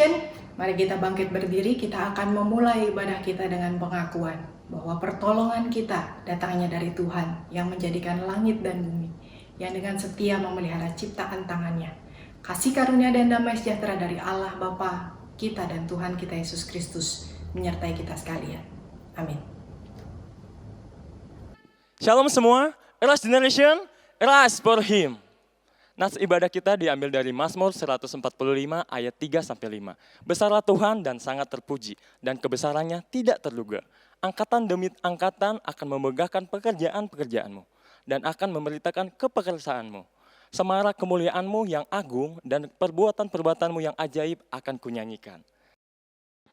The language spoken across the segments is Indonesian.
Generation. Mari kita bangkit berdiri, kita akan memulai ibadah kita dengan pengakuan bahwa pertolongan kita datangnya dari Tuhan yang menjadikan langit dan bumi, yang dengan setia memelihara ciptaan tangannya. Kasih karunia dan damai sejahtera dari Allah Bapa kita dan Tuhan kita Yesus Kristus menyertai kita sekalian. Amin. Shalom semua, Eras Generation, Eras for Him. Nas ibadah kita diambil dari Mazmur 145 ayat 3-5. Besarlah Tuhan dan sangat terpuji, dan kebesarannya tidak terduga. Angkatan demi angkatan akan memegahkan pekerjaan-pekerjaanmu, dan akan memberitakan keperkasaanmu. Semarak kemuliaanmu yang agung, dan perbuatan-perbuatanmu yang ajaib akan kunyanyikan.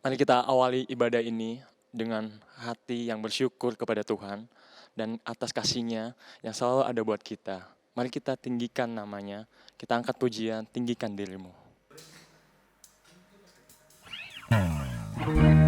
Mari kita awali ibadah ini dengan hati yang bersyukur kepada Tuhan, dan atas kasih-Nya yang selalu ada buat kita. Mari kita tinggikan namanya, kita angkat pujian, tinggikan dirimu. Tinggikan dirimu.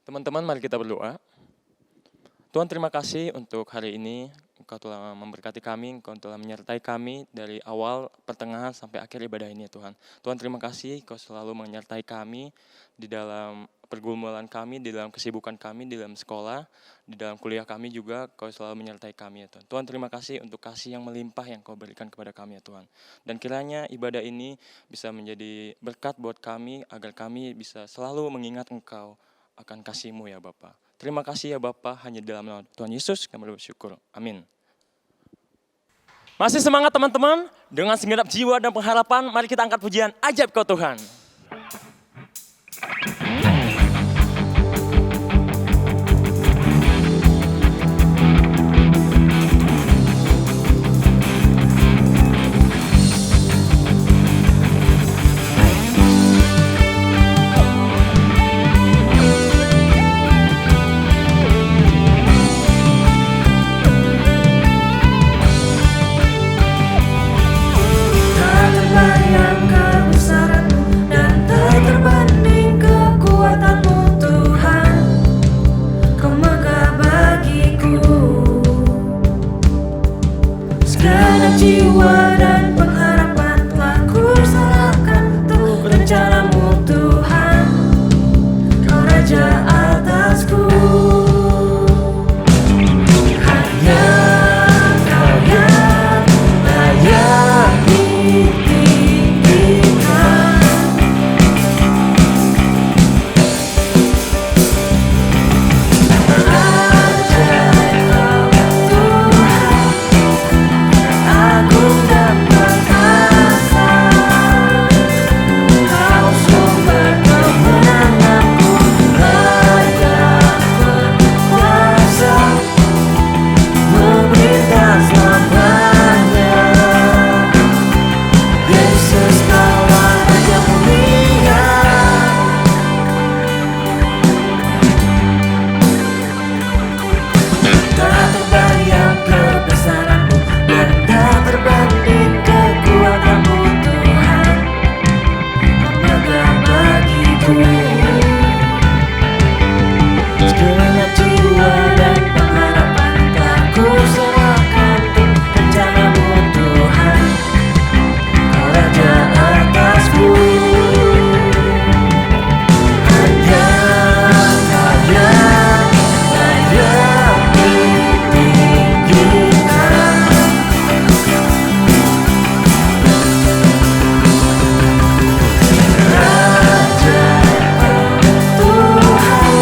Teman-teman, mari kita berdoa. Tuhan, terima kasih untuk hari ini. Engkau telah memberkati kami, Engkau telah menyertai kami dari awal, pertengahan, sampai akhir ibadah ini ya Tuhan. Tuhan, terima kasih Engkau selalu menyertai kami di dalam pergumulan kami, di dalam kesibukan kami, di dalam sekolah, di dalam kuliah kami juga, Engkau selalu menyertai kami ya Tuhan. Tuhan, terima kasih untuk kasih yang melimpah yang Kau berikan kepada kami ya Tuhan. Dan kiranya ibadah ini bisa menjadi berkat buat kami, agar kami bisa selalu mengingat Engkau akan kasih-Mu ya Bapa. Terima kasih ya Bapa, hanya dalam nama Tuhan Yesus kami bersyukur. Amin. Masih semangat teman-teman? Dengan segenap jiwa dan pengharapan, mari kita angkat pujian Ajaib Kau Tuhan. Tak terbayang kebesaran-Mu dan tak terbanding kekuatan-Mu Tuhan. Kau megah bagiku segenap jiwa dan pengharapan telah kuserahkan untuk rencana-Mu Tuhan. Kau Raja atasku. Hanya Kau yang layak ditinggikan. Ajaib Kau Tuhan, agung dan perkasa. Kau sumber kemenanganku, layak berkuasa, memerintah selamanya. Yesus Kaulah Raja mulia. Tak terbayang kebesaran-Mu dan tak terbanding kekuatan-Mu Tuhan. Kau megah bagiku segenap jiwa dan pengharapan telah kuserahkan untuk rencana-Mu Tuhan. Kau Raja atasku. Hanya Kau yang layak ditinggikan. Ajaib Kau Tuhan,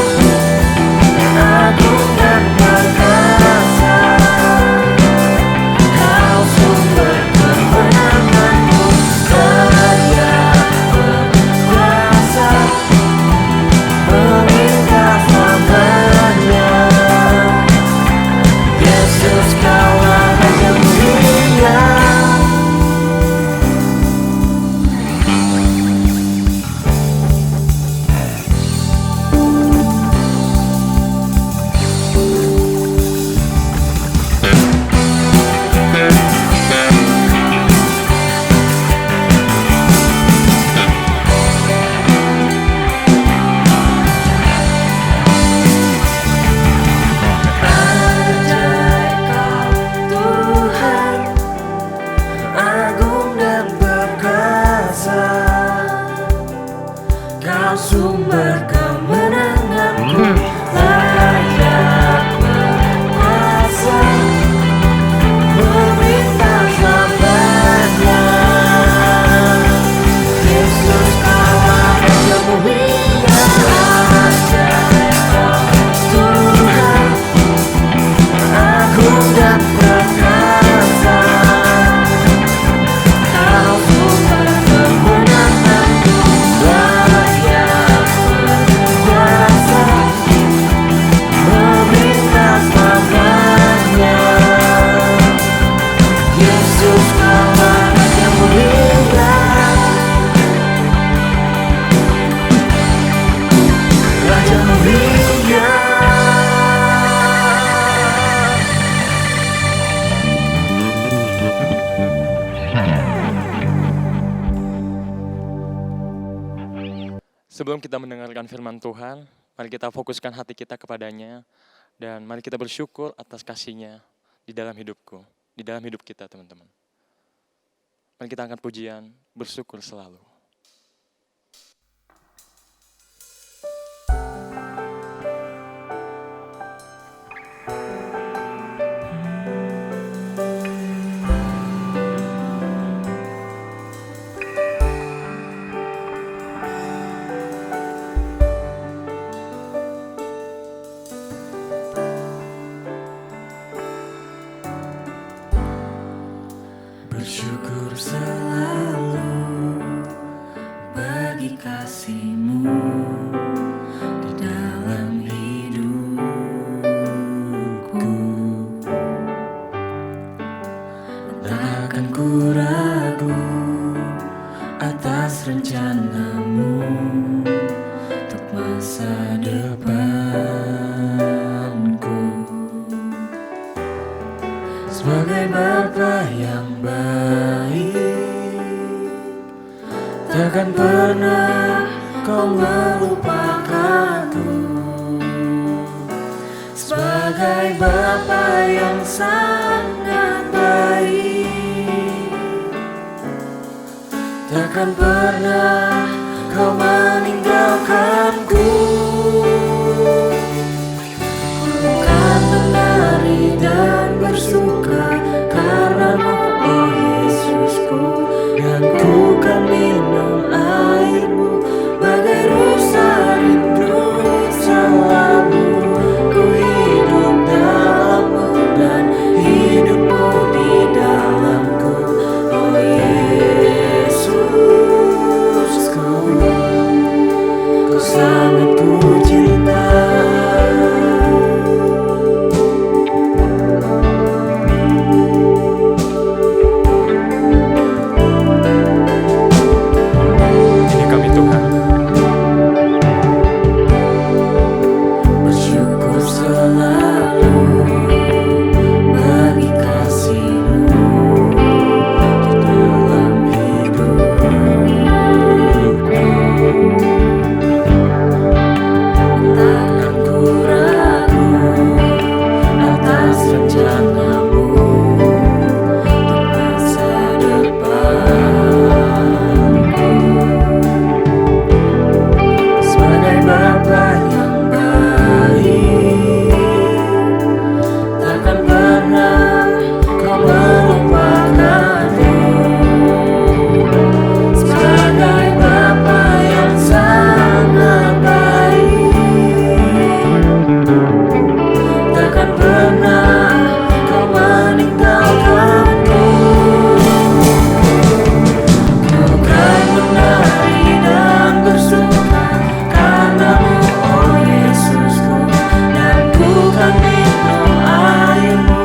agung dan perkasa. Kau sumber kemenanganku, layak berkuasa, memerintah selamanya. Yesus Kaulah Raja mulia. Ajaib Kau Tuhan, agung dan perkasa. Kau sumber kemenanganku, layak berkuasa, memerintah selamanya. Yesus Kaulah Raja mulia. Ajaib Kau Tuhan, agung dan perkasa. Kau sumber kemenanganku, layak berkuasa, memerintah selamanya. Yesus Kaulah Raja mulia. Raja mulia. Sebelum kita mendengarkan firman Tuhan, Mari kita fokuskan hati kita kepadanya, dan mari kita bersyukur atas kasih-Nya di dalam hidupku, di dalam hidup kita teman-teman. Mari kita angkat pujian, bersyukur selalu. Bersyukur selalu bagi kasih-Mu di dalam hidupku. Takkan ku ragu atas rencana-Mu untuk masa depanku. Sebagai Bapa yang baik, takkan pernah Kau melupakanku. Sebagai Bapa yang sangat baik, takkan pernah Kau meninggalkanku. Bukan menari dan bersuka karena-Mu, oh Yesusku, dan ku kan minum air-Mu bagai rusa rindu selalu. Ku hidup dalam-Mu dan hidup-Mu di dalamku, oh Yesusku. Kau sangat ku cinta. Ini kami Tuhan, Bersyukur selalu bagi kasih-Mu di dalam hidupku. Takkan ku ragu atas rencana-Mu untuk masa depanku. Sebagai Bapa yang baik, takkan pernah Kau melupakanku. Sebagai Bapa yang sangat baik, takkan pernah Kau meninggalkanku. Bukan menari dan bersuka karena-Mu, oh Yesusku, dan ku kan minum air-Mu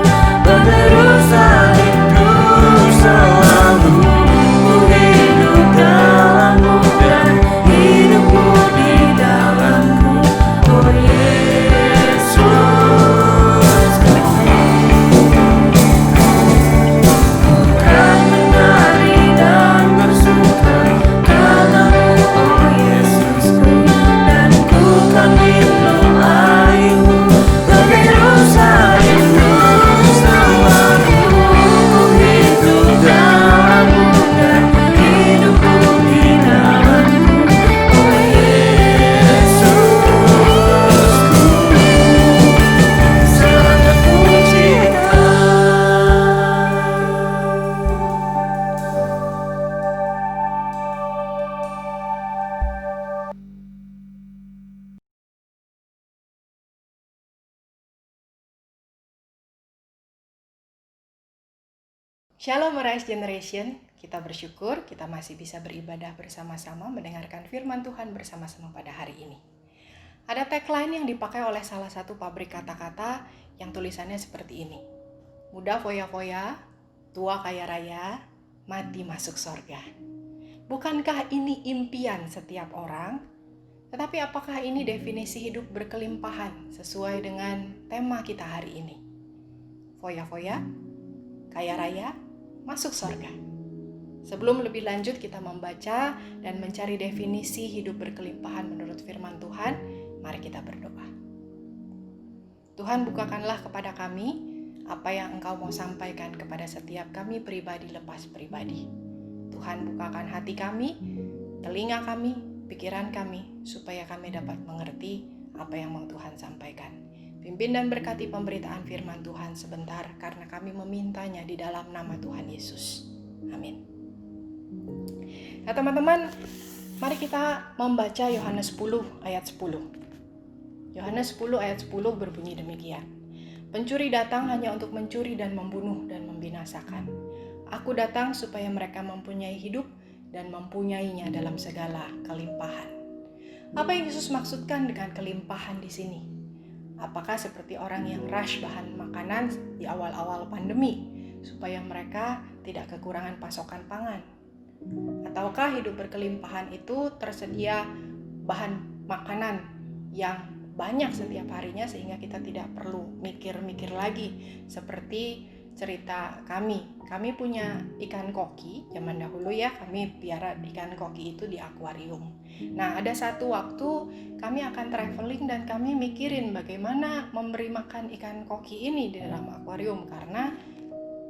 bagai rusa rindu selalu. Ku hidup dalam-Mu dan hidup-Mu di dalamku, oh Yesusku. Bukan menari dan bersuka karena-Mu, oh Yesusku, dan ku kan minum air-Mu bagai rusa rindu selalu. Ku hidup dalam-Mu dan hidup-Mu di dalamku, oh Yesusku. Sangat ku cinta. Shalom Arise Generation, kita bersyukur kita masih bisa beribadah bersama-sama mendengarkan firman Tuhan bersama-sama pada hari ini. Ada tagline yang dipakai oleh salah satu pabrik kata-kata yang tulisannya seperti ini. Muda foya-foya, tua kaya raya, mati masuk sorga. Bukankah ini impian setiap orang? Tetapi apakah ini definisi hidup berkelimpahan sesuai dengan tema kita hari ini? Foya-foya, kaya raya, masuk sorga. Sebelum lebih lanjut kita membaca dan mencari definisi hidup berkelimpahan menurut firman Tuhan, Mari kita berdoa. Tuhan, bukakanlah kepada kami apa yang Engkau mau sampaikan kepada setiap kami pribadi lepas pribadi. Tuhan, bukakan hati kami, telinga kami, pikiran kami, supaya kami dapat mengerti apa yang mau Tuhan sampaikan. Pimpin dan berkati pemberitaan firman Tuhan sebentar, karena kami memintanya di dalam nama Tuhan Yesus. Amin. Nah teman-teman, mari kita membaca Yohanes 10 ayat 10. Yohanes 10 ayat 10 berbunyi demikian. Pencuri datang hanya untuk mencuri dan membunuh dan membinasakan. Aku datang supaya mereka mempunyai hidup dan mempunyainya dalam segala kelimpahan. Apa yang Yesus maksudkan dengan kelimpahan di sini? Apakah seperti orang yang rush bahan makanan di awal-awal pandemi supaya mereka tidak kekurangan pasokan pangan? Ataukah hidup berkelimpahan itu tersedia bahan makanan yang banyak setiap harinya sehingga kita tidak perlu mikir-mikir lagi? Seperti cerita kami punya ikan koki zaman dahulu ya, kami piara ikan koki itu di akuarium. Nah ada satu waktu kami akan traveling dan kami mikirin bagaimana memberi makan ikan koki ini di dalam akuarium, karena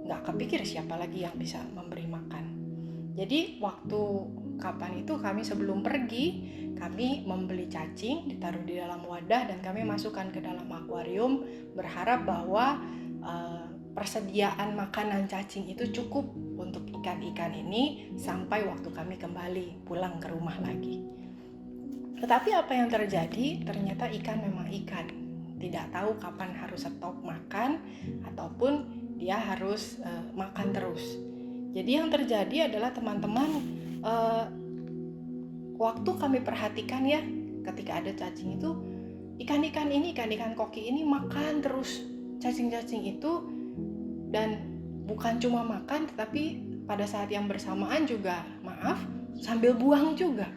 nggak kepikir siapa lagi yang bisa memberi makan. Jadi waktu kapan itu kami sebelum pergi, kami membeli cacing, ditaruh di dalam wadah dan kami masukkan ke dalam akuarium, berharap bahwa persediaan makanan cacing itu cukup untuk ikan-ikan ini sampai waktu kami kembali pulang ke rumah lagi. Tetapi apa yang terjadi? Ternyata ikan memang ikan, tidak tahu kapan harus stop makan ataupun dia harus makan terus. Jadi yang terjadi adalah teman-teman, waktu kami perhatikan ya, ketika ada cacing itu, ikan-ikan koki ini makan terus cacing-cacing itu, dan bukan cuma makan tetapi pada saat yang bersamaan juga sambil buang juga.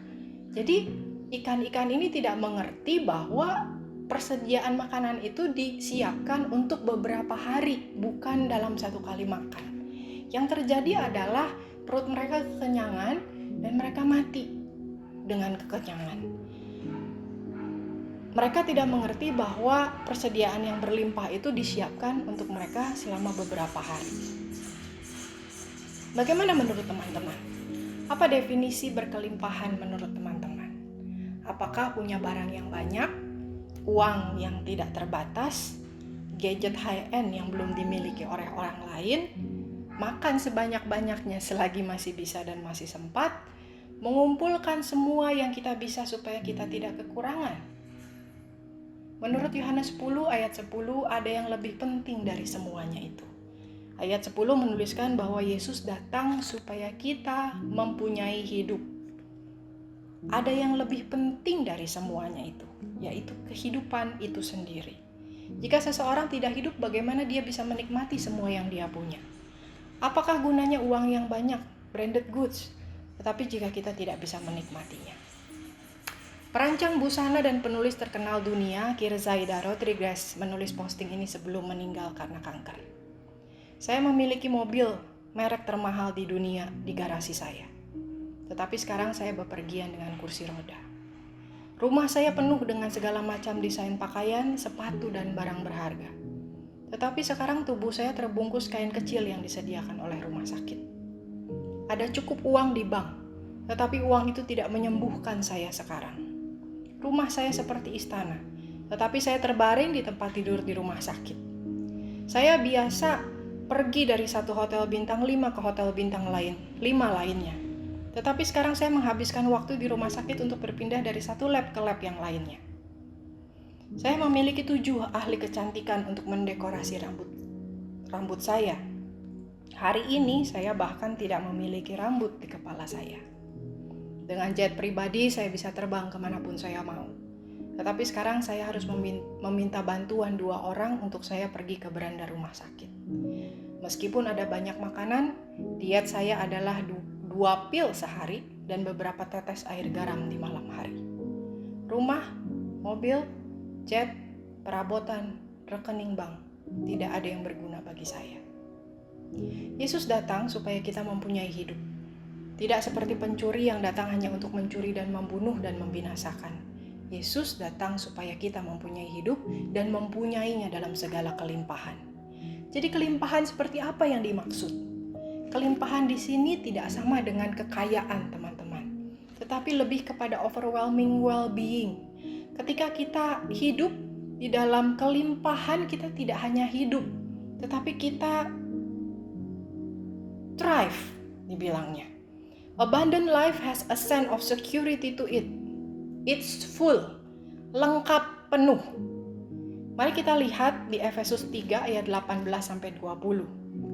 Jadi ikan-ikan ini tidak mengerti bahwa persediaan makanan itu disiapkan untuk beberapa hari, bukan dalam satu kali makan. Yang terjadi adalah perut mereka kekenyangan dan mereka mati dengan kekenyangan. Mereka tidak mengerti bahwa persediaan yang berlimpah itu disiapkan untuk mereka selama beberapa hari. Bagaimana menurut teman-teman? Apa definisi berkelimpahan menurut teman-teman? Apakah punya barang yang banyak, uang yang tidak terbatas, gadget high-end yang belum dimiliki oleh orang lain, makan sebanyak-banyaknya selagi masih bisa dan masih sempat, mengumpulkan semua yang kita bisa supaya kita tidak kekurangan? Menurut Yohanes 10 ayat 10 ada yang lebih penting dari semuanya itu. Ayat 10 menuliskan bahwa Yesus datang supaya kita mempunyai hidup. Ada yang lebih penting dari semuanya itu, yaitu kehidupan itu sendiri. Jika seseorang tidak hidup, bagaimana dia bisa menikmati semua yang dia punya? Apakah gunanya uang yang banyak, branded goods, tetapi jika kita tidak bisa menikmatinya? Perancang busana dan penulis terkenal dunia, Kirzaida Rodriguez, menulis posting ini sebelum meninggal karena kanker. Saya memiliki mobil merek termahal di dunia di garasi saya. Tetapi sekarang saya bepergian dengan kursi roda. Rumah saya penuh dengan segala macam desain pakaian, sepatu, dan barang berharga. Tetapi sekarang tubuh saya terbungkus kain kecil yang disediakan oleh rumah sakit. Ada cukup uang di bank, tetapi uang itu tidak menyembuhkan saya sekarang. Rumah saya seperti istana, tetapi saya terbaring di tempat tidur di rumah sakit. Saya biasa pergi dari satu hotel bintang 5 ke hotel bintang 5 lainnya. Tetapi sekarang saya menghabiskan waktu di rumah sakit untuk berpindah dari satu lab ke lab yang lainnya. Saya memiliki 7 ahli kecantikan untuk mendekorasi rambut saya. Hari ini saya bahkan tidak memiliki rambut di kepala saya. Dengan jet pribadi saya bisa terbang kemanapun saya mau. Tetapi sekarang saya harus meminta bantuan 2 orang untuk saya pergi ke beranda rumah sakit. Meskipun ada banyak makanan, diet saya adalah 2 pil sehari dan beberapa tetes air garam di malam hari. Rumah, mobil, jet, perabotan, rekening bank, tidak ada yang berguna bagi saya. Yesus datang supaya kita mempunyai hidup. Tidak seperti pencuri yang datang hanya untuk mencuri dan membunuh dan membinasakan. Yesus datang supaya kita mempunyai hidup dan mempunyainya dalam segala kelimpahan. Jadi kelimpahan seperti apa yang dimaksud? Kelimpahan di sini tidak sama dengan kekayaan, teman-teman, tetapi lebih kepada overwhelming well-being. Ketika kita hidup di dalam kelimpahan, kita tidak hanya hidup, tetapi kita thrive, dibilangnya. Abundant life has a sense of security to it. It's full, lengkap, penuh. Mari kita lihat di Efesus 3 ayat 18-20.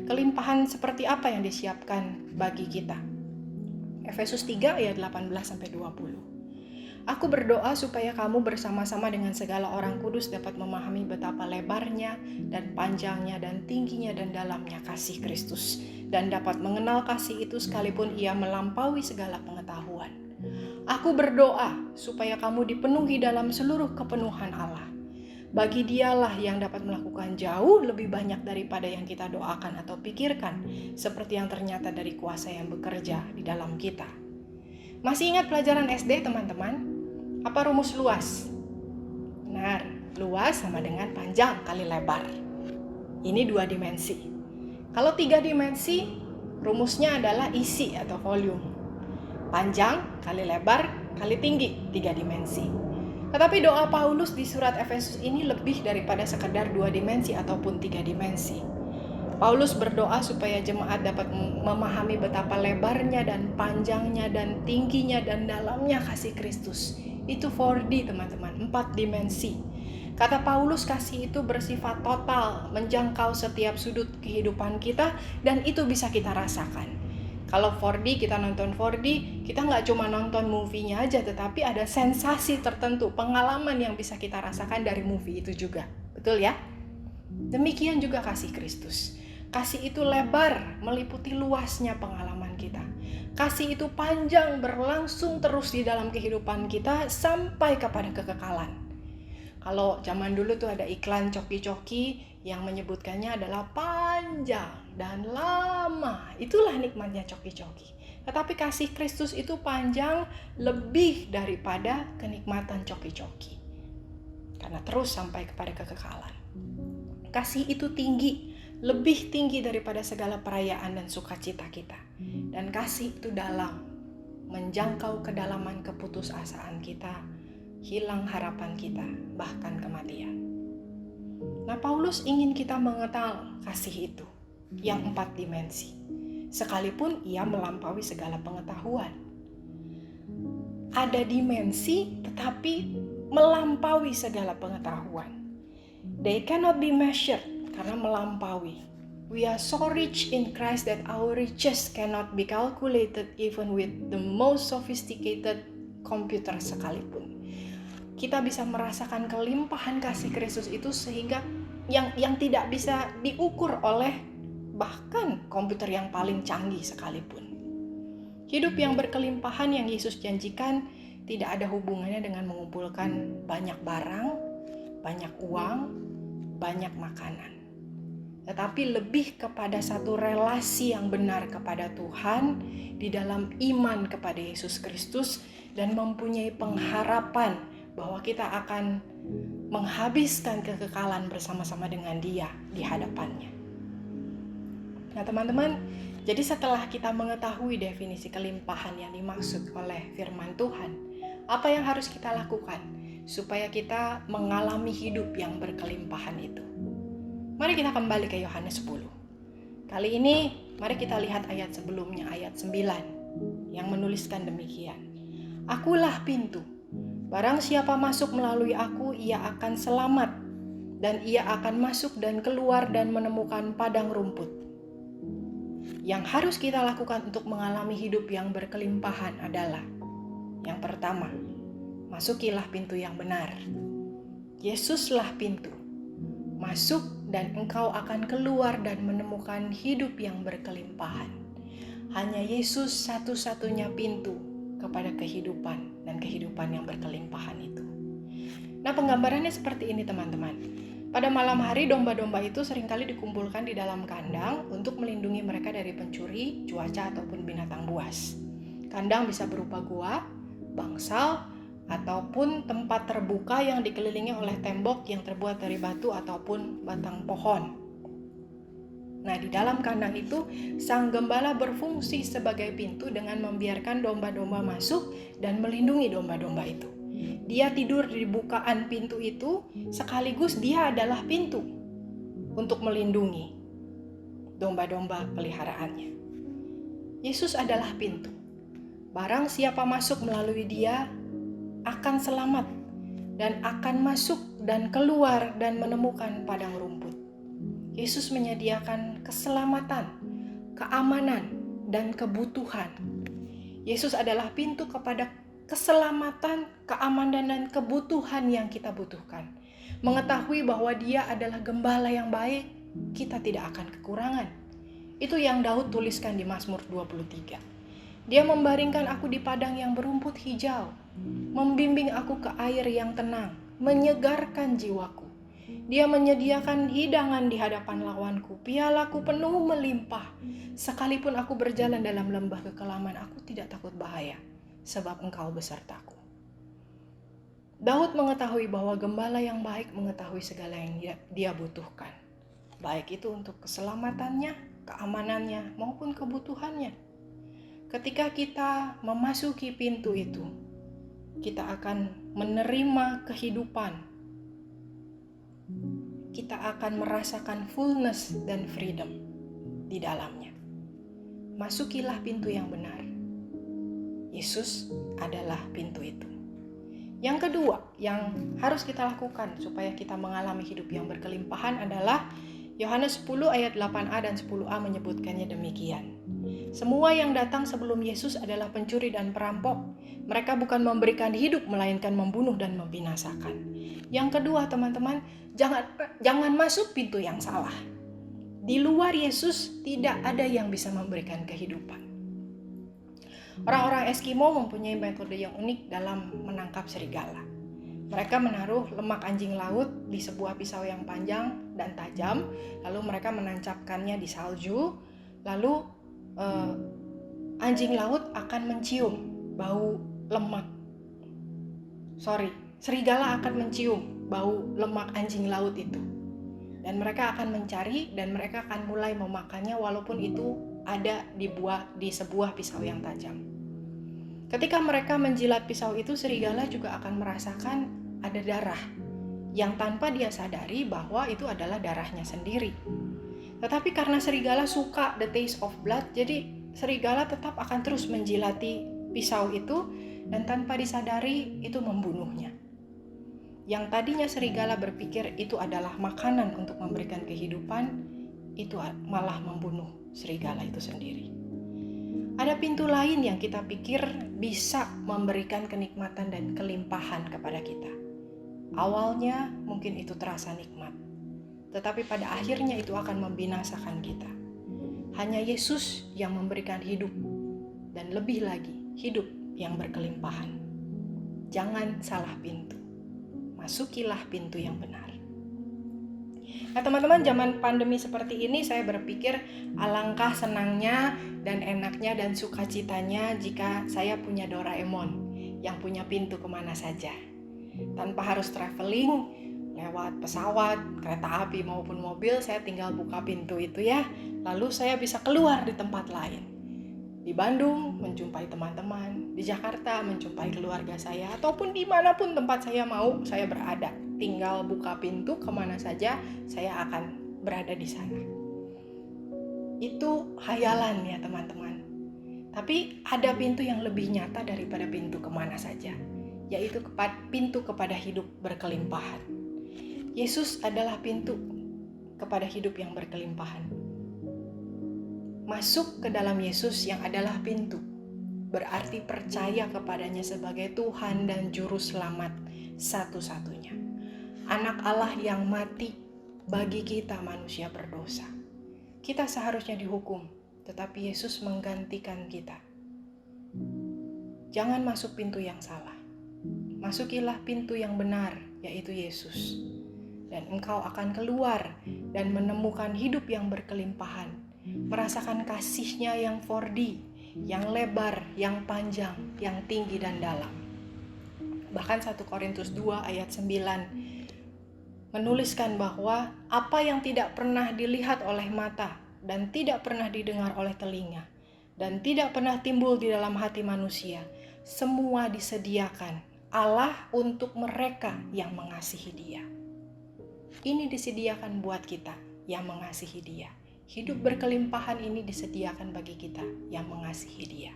Kelimpahan seperti apa yang disiapkan bagi kita? Efesus 3 ayat 18-20. Aku berdoa supaya kamu bersama-sama dengan segala orang kudus dapat memahami betapa lebarnya dan panjangnya dan tingginya dan dalamnya kasih Kristus, dan dapat mengenal kasih itu sekalipun ia melampaui segala pengetahuan. Aku berdoa supaya kamu dipenuhi dalam seluruh kepenuhan Allah. Bagi Dialah yang dapat melakukan jauh lebih banyak daripada yang kita doakan atau pikirkan, seperti yang ternyata dari kuasa yang bekerja di dalam kita. Masih ingat pelajaran SD, teman-teman? Apa rumus luas? Benar, luas sama dengan panjang kali lebar. Ini 2 dimensi. Kalau 3 dimensi, rumusnya adalah isi atau volume. Panjang kali lebar kali tinggi, 3 dimensi. Tetapi doa Paulus di surat Efesus ini lebih daripada sekedar 2 dimensi ataupun 3 dimensi. Paulus berdoa supaya jemaat dapat memahami betapa lebarnya dan panjangnya dan tingginya dan dalamnya kasih Kristus. Itu 4D, teman-teman, 4 dimensi. Kata Paulus, kasih itu bersifat total, menjangkau setiap sudut kehidupan kita, dan itu bisa kita rasakan. Kalau 4D, kita nonton 4D, kita nggak cuma nonton movie-nya aja, tetapi ada sensasi tertentu, pengalaman yang bisa kita rasakan dari movie itu juga. Betul ya? Demikian juga kasih Kristus. Kasih itu lebar, meliputi luasnya pengalaman kita. Kasih itu panjang, berlangsung terus di dalam kehidupan kita sampai kepada kekekalan. Kalau zaman dulu tuh ada iklan coki-coki yang menyebutkannya adalah panjang dan lama. Itulah nikmatnya coki-coki. Tetapi kasih Kristus itu panjang lebih daripada kenikmatan coki-coki. Karena terus sampai kepada kekekalan. Kasih itu tinggi, lebih tinggi daripada segala perayaan dan sukacita kita. Dan kasih itu dalam, menjangkau kedalaman keputusasaan kita, hilang harapan kita, bahkan kematian. Nah, Paulus ingin kita mengenal kasih itu, yang 4 dimensi. Sekalipun ia melampaui segala pengetahuan. Ada dimensi, tetapi melampaui segala pengetahuan. They cannot be measured, karena melampaui. We are so rich in Christ that our riches cannot be calculated even with the most sophisticated computer sekalipun. Kita bisa merasakan kelimpahan kasih Kristus itu sehingga yang tidak bisa diukur oleh bahkan komputer yang paling canggih sekalipun. Hidup yang berkelimpahan yang Yesus janjikan tidak ada hubungannya dengan mengumpulkan banyak barang, banyak uang, banyak makanan. Tetapi lebih kepada satu relasi yang benar kepada Tuhan di dalam iman kepada Yesus Kristus dan mempunyai pengharapan bahwa kita akan menghabiskan kekekalan bersama-sama dengan Dia di hadapannya. Nah, teman-teman, jadi setelah kita mengetahui definisi kelimpahan yang dimaksud oleh firman Tuhan, apa yang harus kita lakukan supaya kita mengalami hidup yang berkelimpahan itu? Mari kita kembali ke Yohanes 10. Kali ini, mari kita lihat ayat sebelumnya, ayat 9, yang menuliskan demikian. Akulah pintu. Barang siapa masuk melalui aku, ia akan selamat. Dan ia akan masuk dan keluar dan menemukan padang rumput. Yang harus kita lakukan untuk mengalami hidup yang berkelimpahan adalah, yang pertama, masukilah pintu yang benar. Yesuslah pintu. Masuk dan engkau akan keluar dan menemukan hidup yang berkelimpahan. Hanya Yesus satu-satunya pintu kepada kehidupan dan kehidupan yang berkelimpahan itu. Nah, penggambarannya seperti ini, teman-teman. Pada malam hari, domba-domba itu seringkali dikumpulkan di dalam kandang untuk melindungi mereka dari pencuri, cuaca, ataupun binatang buas. Kandang bisa berupa gua, bangsal, ataupun tempat terbuka yang dikelilingi oleh tembok yang terbuat dari batu ataupun batang pohon. Nah, di dalam kandang itu, sang gembala berfungsi sebagai pintu dengan membiarkan domba-domba masuk dan melindungi domba-domba itu. Dia tidur di bukaan pintu itu, sekaligus dia adalah pintu untuk melindungi domba-domba peliharaannya. Yesus adalah pintu. Barang siapa masuk melalui dia akan selamat dan akan masuk dan keluar dan menemukan padang rumput. Yesus menyediakan keselamatan, keamanan, dan kebutuhan. Yesus adalah pintu kepada keselamatan, keamanan, dan kebutuhan yang kita butuhkan. Mengetahui bahwa Dia adalah gembala yang baik, kita tidak akan kekurangan. Itu yang Daud tuliskan di Mazmur 23. Dia membaringkan aku di padang yang berumput hijau, membimbing aku ke air yang tenang, menyegarkan jiwaku. Dia menyediakan hidangan di hadapan lawanku, pialaku penuh melimpah. Sekalipun aku berjalan dalam lembah kekelaman, aku tidak takut bahaya, sebab Engkau besertaku. Daud mengetahui bahwa gembala yang baik mengetahui segala yang dia butuhkan, baik itu untuk keselamatannya, keamanannya, maupun kebutuhannya. Ketika kita memasuki pintu itu, kita akan menerima kehidupan. Kita akan merasakan fullness dan freedom di dalamnya. Masukilah pintu yang benar. Yesus adalah pintu itu. Yang kedua yang harus kita lakukan supaya kita mengalami hidup yang berkelimpahan adalah Yohanes 10 ayat 8a dan 10a menyebutkannya demikian. Semua yang datang sebelum Yesus adalah pencuri dan perampok. Mereka bukan memberikan hidup, melainkan membunuh dan membinasakan. Yang kedua, teman-teman, jangan masuk pintu yang salah. Di luar Yesus tidak ada yang bisa memberikan kehidupan. Orang-orang Eskimo mempunyai metode yang unik dalam menangkap serigala. Mereka menaruh lemak anjing laut di sebuah pisau yang panjang dan tajam, lalu mereka menancapkannya di salju, lalu anjing laut akan mencium bau lemak. Serigala akan mencium bau lemak anjing laut itu. Dan mereka akan mencari dan mereka akan mulai memakannya walaupun itu ada di sebuah pisau yang tajam. Ketika mereka menjilat pisau itu, serigala juga akan merasakan ada darah yang tanpa dia sadari bahwa itu adalah darahnya sendiri. Tetapi karena serigala suka the taste of blood, jadi serigala tetap akan terus menjilati pisau itu dan tanpa disadari itu membunuhnya. Yang tadinya serigala berpikir itu adalah makanan untuk memberikan kehidupan, itu malah membunuh serigala itu sendiri. Ada pintu lain yang kita pikir bisa memberikan kenikmatan dan kelimpahan kepada kita. Awalnya mungkin itu terasa nikmat, tetapi pada akhirnya itu akan membinasakan kita. Hanya Yesus yang memberikan hidup, dan lebih lagi hidup yang berkelimpahan. Jangan salah pintu. Masukilah pintu yang benar. Nah, teman-teman, zaman pandemi seperti ini saya berpikir alangkah senangnya dan enaknya dan sukacitanya jika saya punya Doraemon yang punya pintu kemana saja. Tanpa harus traveling lewat pesawat, kereta api maupun mobil, saya tinggal buka pintu itu ya. Lalu saya bisa keluar di tempat lain. Di Bandung menjumpai teman-teman, di Jakarta menjumpai keluarga saya, ataupun dimanapun tempat saya mau saya berada. Tinggal buka pintu kemana saja saya akan berada di sana. Itu hayalan ya teman-teman. Tapi ada pintu yang lebih nyata daripada pintu kemana saja, yaitu pintu kepada hidup berkelimpahan. Yesus adalah pintu kepada hidup yang berkelimpahan. Masuk ke dalam Yesus yang adalah pintu berarti percaya kepadanya sebagai Tuhan dan Juru Selamat satu-satunya. Anak Allah yang mati bagi kita manusia berdosa. Kita seharusnya dihukum, tetapi Yesus menggantikan kita. Jangan masuk pintu yang salah. Masukilah pintu yang benar, yaitu Yesus. Dan engkau akan keluar dan menemukan hidup yang berkelimpahan. Merasakan kasih-Nya yang 4D, yang lebar, yang panjang, yang tinggi dan dalam. Bahkan 1 Korintus 2 ayat 9 menuliskan bahwa apa yang tidak pernah dilihat oleh mata dan tidak pernah didengar oleh telinga dan tidak pernah timbul di dalam hati manusia, semua disediakan Allah untuk mereka yang mengasihi Dia. Ini disediakan buat kita yang mengasihi Dia. Hidup berkelimpahan ini disediakan bagi kita yang mengasihi Dia.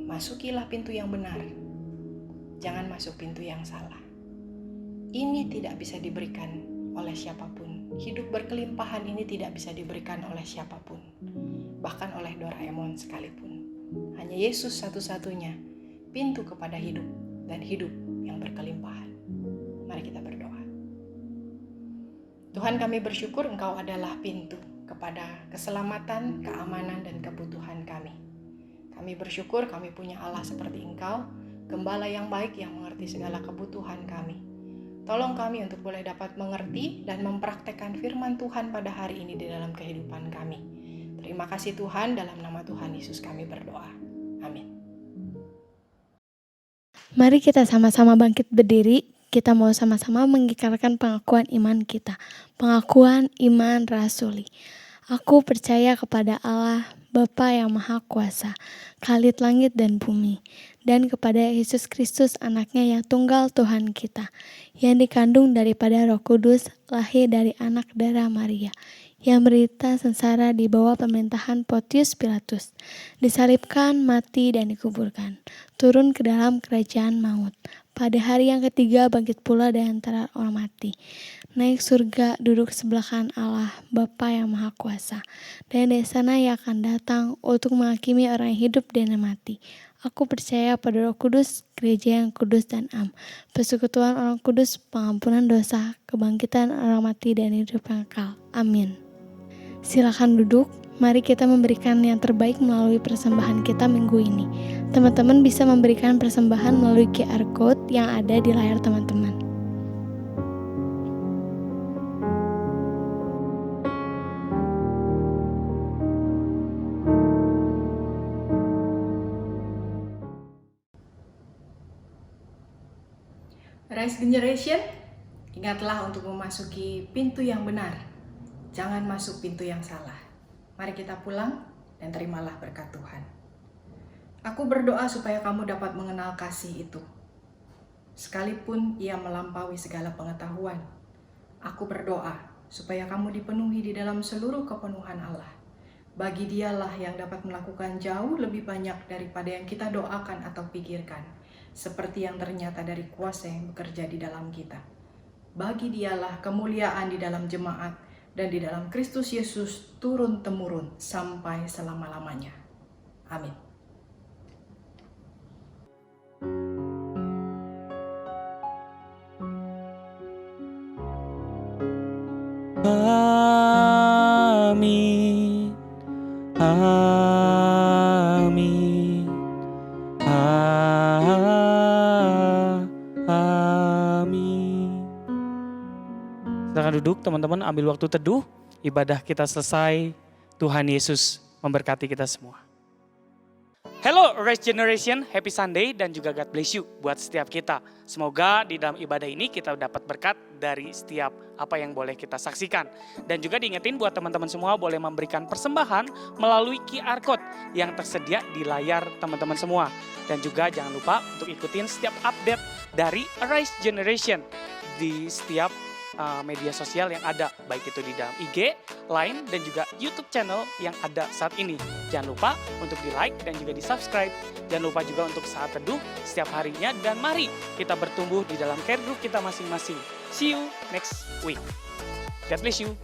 Masukilah pintu yang benar. Jangan masuk pintu yang salah. Ini tidak bisa diberikan oleh siapapun. Hidup berkelimpahan ini tidak bisa diberikan oleh siapapun. Bahkan oleh Doraemon sekalipun. Hanya Yesus satu-satunya pintu kepada hidup dan hidup yang berkelimpahan. Mari kita berdoa. Tuhan, kami bersyukur Engkau adalah pintu kepada keselamatan, keamanan, dan kebutuhan kami. Kami bersyukur kami punya Allah seperti Engkau, Gembala yang baik yang mengerti segala kebutuhan kami. Tolong kami untuk boleh dapat mengerti dan mempraktekkan firman Tuhan pada hari ini di dalam kehidupan kami. Terima kasih Tuhan, dalam nama Tuhan Yesus kami berdoa. Amin. Mari kita sama-sama bangkit berdiri. Kita mau sama-sama mengikrarkan pengakuan iman kita. Pengakuan iman rasuli. Aku percaya kepada Allah, Bapa yang Maha Kuasa, Khalid langit dan bumi, dan kepada Yesus Kristus anaknya yang tunggal Tuhan kita, yang dikandung daripada Roh Kudus, lahir dari anak darah Maria, yang berita sengsara di bawah pemerintahan Pontius Pilatus, disalibkan, mati, dan dikuburkan, turun ke dalam kerajaan maut. Pada hari yang ketiga bangkit pula dari antara orang mati, naik surga, duduk sebelah kanan Allah, Bapa yang Maha Kuasa, dan dari sana ia akan datang untuk menghakimi orang yang hidup dan yang mati. Aku percaya pada Roh Kudus, gereja yang kudus dan am, persekutuan orang kudus, pengampunan dosa, kebangkitan orang mati dan hidup yang kekal. Amin. Silakan duduk. Mari kita memberikan yang terbaik melalui persembahan kita minggu ini. Teman-teman bisa memberikan persembahan melalui QR Code yang ada di layar teman-teman. Rise Generation, ingatlah untuk memasuki pintu yang benar. Jangan masuk pintu yang salah. Mari kita pulang dan terimalah berkat Tuhan. Aku berdoa supaya kamu dapat mengenal kasih itu. Sekalipun ia melampaui segala pengetahuan, aku berdoa supaya kamu dipenuhi di dalam seluruh kepenuhan Allah. Bagi Dialah yang dapat melakukan jauh lebih banyak daripada yang kita doakan atau pikirkan, seperti yang ternyata dari kuasa yang bekerja di dalam kita. Bagi Dialah kemuliaan di dalam jemaat dan di dalam Kristus Yesus turun-temurun sampai selama-lamanya. Amin. Amin. Amin. Amin. Silakan duduk teman-teman, ambil waktu teduh. Ibadah kita selesai. Tuhan Yesus memberkati kita semua. Hello Rise Generation, Happy Sunday dan juga God bless you buat setiap kita. Semoga di dalam ibadah ini kita dapat berkat dari setiap apa yang boleh kita saksikan. Dan juga diingetin buat teman-teman semua boleh memberikan persembahan melalui QR Code yang tersedia di layar teman-teman semua. Dan juga jangan lupa untuk ikutin setiap update dari Rise Generation di setiap media sosial yang ada, baik itu di dalam IG, Line, dan juga YouTube channel yang ada saat ini. Jangan lupa untuk di like dan juga di subscribe. Jangan lupa juga untuk saat teduh setiap harinya, dan mari kita bertumbuh di dalam care group kita masing-masing. See you next week. God bless you.